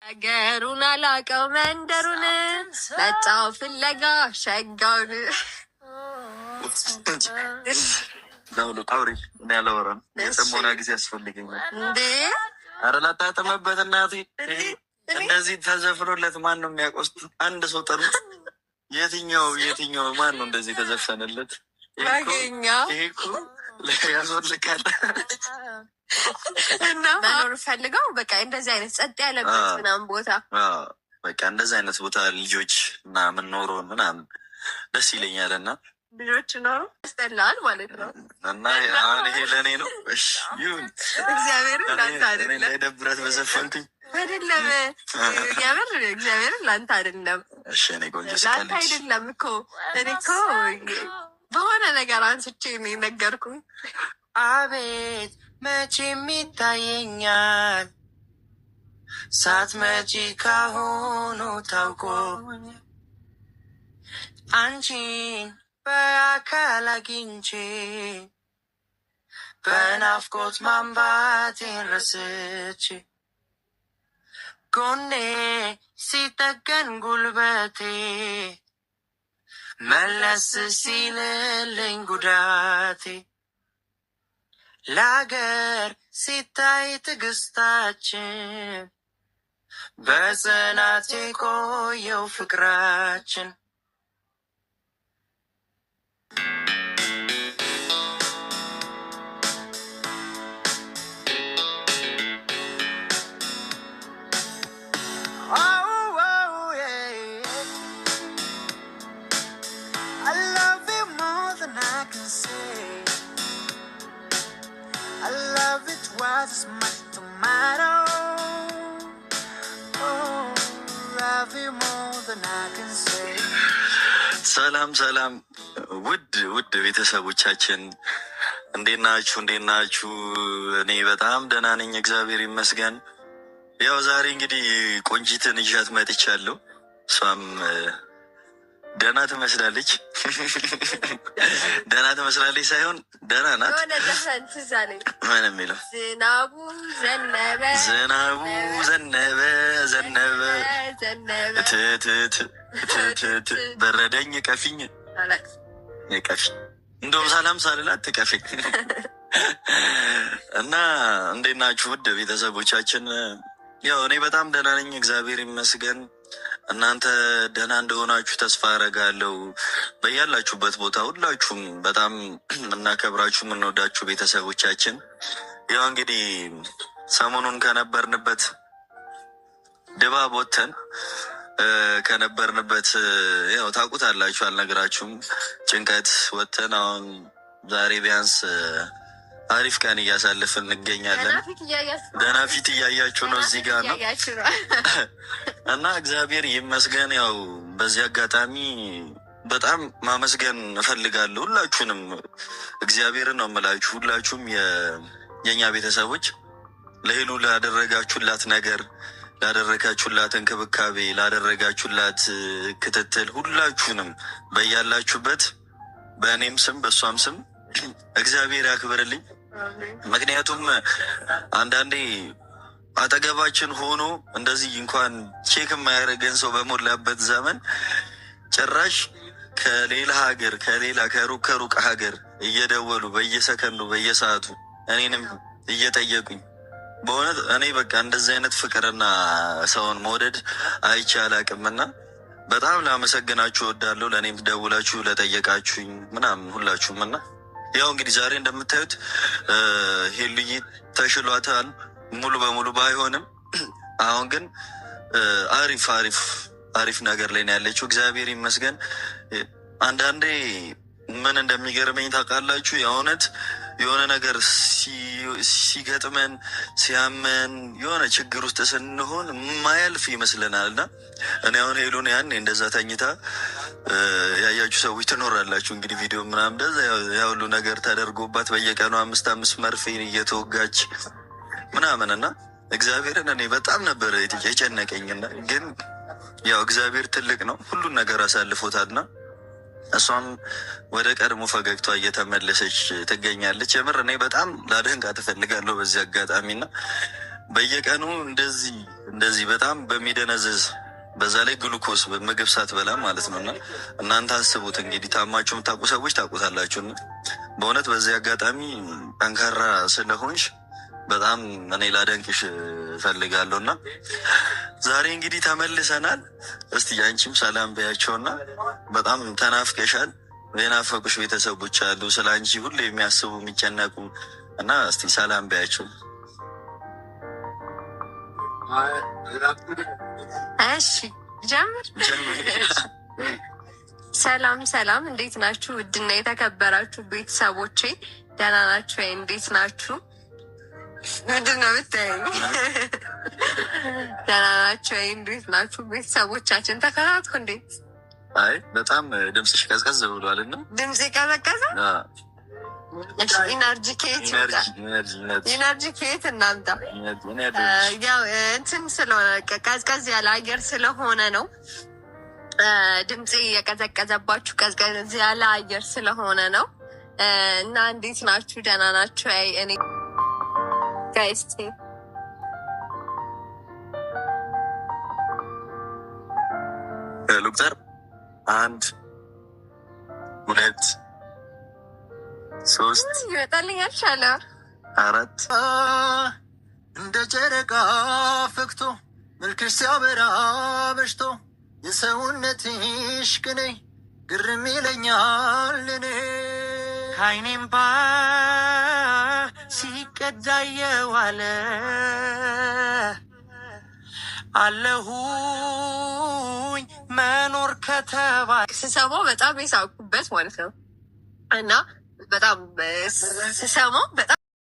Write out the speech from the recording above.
አገሩን አላቀው መንደሩን መጣው ፍለጋ ሸጋውን አውሪ እኔ አላወራም። የሰሞና ጊዜ ያስፈልገኛል እንዴ? ኧረ ላጣጥመበት እናቴ። እንደዚህ ተዘፍኖለት ማን ነው የሚያቆስት? አንድ ሰው ጠሩ። የትኛው ማን ነው እንደዚህ ተዘፈነለት? ይሄ እኮ ያስወልቃል። እና መኖር ፈልገው በቃ እንደዚህ አይነት ጸጥ ያለበት ምናምን ቦታ በቃ እንደዚህ አይነት ቦታ ልጆች ምናምን ኖሮ ምናምን ደስ ይለኛል። እና ልጆች ኖሮ ያስጠላል ማለት ነው። እና አሁን ይሄ ለእኔ ነው። ይሁን እግዚአብሔርን ላንተ አይደለም እንዳይደብረት በዘፈንኩኝ አይደለም። እግዚአብሔርን ላንተ አይደለም። እሺ እኔ ቆንጆ ላንተ አይደለም እኮ እኔ እኮ በሆነ ነገር አንስቼ ነው ነገርኩኝ። አቤት መቼም ይታየኛል ሳትመጪ ካሁኑ ታውቆ አንቺን በአካል አግኝቼ በናፍቆት ማንባቴን ረስቼ ጎኔ ሲጠገን ጉልበቴ መለስ ሲልልኝ ጉዳቴ ለአገር ሲታይ ትዕግስታችን በጽናት የቆየው ፍቅራችን as much tomato. Oh, love you more than I can say. ሰላም ውድ ቤተሰቦቻችን እንዴት ናችሁ? እኔ በጣም ደህና ነኝ፣ እግዚአብሔር ይመስገን። ያው ዛሬ እንግዲህ ቆንጂትን ይዣት መጥቻለሁ። እሷም ደህና ትመስላለች። ደህና ትመስላለች ሳይሆን ደህና ናት። ምን የሚለው ዝናቡ ዘነበ በረደኝ ቀፊኝ እንደውም ሰላም ሳልላት ትቀፊኝ። እና እንዴት ናችሁ ውድ ቤተሰቦቻችን? ያው እኔ በጣም ደህና ነኝ፣ እግዚአብሔር ይመስገን። እናንተ ደህና እንደሆናችሁ ተስፋ አደርጋለሁ። በያላችሁበት ቦታ ሁላችሁም በጣም እናከብራችሁ የምንወዳችሁ ቤተሰቦቻችን፣ ያው እንግዲህ ሰሞኑን ከነበርንበት ድባብ ወጥተን ከነበርንበት ያው ታውቁታላችሁ፣ አልነግራችሁም፣ ጭንቀት ወጥተን አሁን ዛሬ ቢያንስ አሪፍ ቀን እያሳለፍን እንገኛለን። ደህና ፊት እያያችሁ ነው እዚህ ጋር ነው እና እግዚአብሔር ይመስገን። ያው በዚህ አጋጣሚ በጣም ማመስገን እፈልጋለሁ ሁላችሁንም። እግዚአብሔርን ነው የምላችሁ። ሁላችሁም የኛ ቤተሰቦች ለሄሉ ላደረጋችሁላት ነገር፣ ላደረጋችሁላት እንክብካቤ፣ ላደረጋችሁላት ክትትል ሁላችሁንም በያላችሁበት በእኔም ስም በእሷም ስም እግዚአብሔር ያክብርልኝ። ምክንያቱም አንዳንዴ አጠገባችን ሆኖ እንደዚህ እንኳን ቼክ የማያደርገን ሰው በሞላበት ዘመን ጭራሽ ከሌላ ሀገር ከሩቅ ሀገር እየደወሉ በየሰከንዱ በየሰዓቱ እኔንም እየጠየቁኝ በእውነት እኔ በቃ እንደዚህ አይነት ፍቅርና ሰውን መውደድ አይቼ አላቅምና በጣም ላመሰግናችሁ እወዳለሁ። ለእኔም ደውላችሁ ለጠየቃችሁኝ ምናምን ሁላችሁም እና ያው እንግዲህ ዛሬ እንደምታዩት ሄሉዬ ተሽሏታል፣ ሙሉ በሙሉ ባይሆንም አሁን ግን አሪፍ ነገር ላይ ነው ያለችው። እግዚአብሔር ይመስገን። አንዳንዴ ምን እንደሚገርመኝ ታውቃላችሁ? የእውነት የሆነ ነገር ሲገጥመን ሲያመን የሆነ ችግር ውስጥ ስንሆን ማያልፍ ይመስለናል። እና እኔ አሁን ሄሉን ያኔ እንደዛ ተኝታ ያያችሁ ሰዎች ትኖራላችሁ እንግዲህ ቪዲዮ ምናምን እንደዛ ያሁሉ ነገር ተደርጎባት በየቀኑ 5 መርፌ እየተወጋች ምናምን እና እግዚአብሔርን እኔ በጣም ነበረ የጨነቀኝና ግን ያው እግዚአብሔር ትልቅ ነው፣ ሁሉን ነገር አሳልፎታልና እሷም ወደ ቀድሞ ፈገግቷ እየተመለሰች ትገኛለች። የምር እኔ በጣም ላደንቃት እፈልጋለሁ በዚህ አጋጣሚና በየቀኑ እንደዚህ በጣም በሚደነዝዝ በዛ ላይ ግሉኮስ ምግብ ሳትበላ ማለት ነው። እና እናንተ አስቡት እንግዲህ ታማችሁ የምታውቁ ሰዎች ታውቁታላችሁ። በእውነት በዚህ አጋጣሚ ጠንካራ ስለሆንሽ በጣም እኔ ላደንቅሽ እፈልጋለሁ። እና ዛሬ እንግዲህ ተመልሰናል። እስቲ አንቺም ሰላም በያቸውና በጣም ተናፍቀሻል። የናፈቁሽ ቤተሰቦች አሉ ስለ አንቺ ሁሉ የሚያስቡ የሚጨነቁ እና እስቲ ሰላም በያቸው። እሺ ጀምር። ሰላም ሰላም፣ እንዴት ናችሁ? ውድና የተከበራችሁ ቤተሰቦቼ ደህና ናችሁ? እንዴት ናችሁ? ምንድን ነው ብታየኝ? ደህና ናችሁ? እንዴት ናችሁ ቤተሰቦቻችን? ተከታትኩ እንዴት? አይ በጣም ድምፅሽ ቀዝቀዝ ብሏል። እና ድምፅ ቀዘቀዘ? ኢነርጂ ከየት እናንተ? ያው እንትን ስለሆነ ቀዝቀዝ ያለ አየር ስለሆነ ነው ድምፄ የቀዘቀዘባችሁ። ቀዝቀዝ ያለ አየር ስለሆነ ነው። እና እንዴት ናችሁ? ደህና ናችሁ? እኔ ጋይስ ሉክተር 1 2 3 ይወጣልኝ አልቻለ 4 እንደ ጨረቃ ፈክቶ መልክሽ ሲያበራ መሽቶ የሰውነትሽ ቅኔ ግርም ይለኛል እኔ ከዓይኔም ባ ሲቀዳ የዋለ አለሁኝ መኖር ከተባለ ስሰማው በጣም የሳቁበት ማለት ነው። እና በጣም ስሰማው በጣም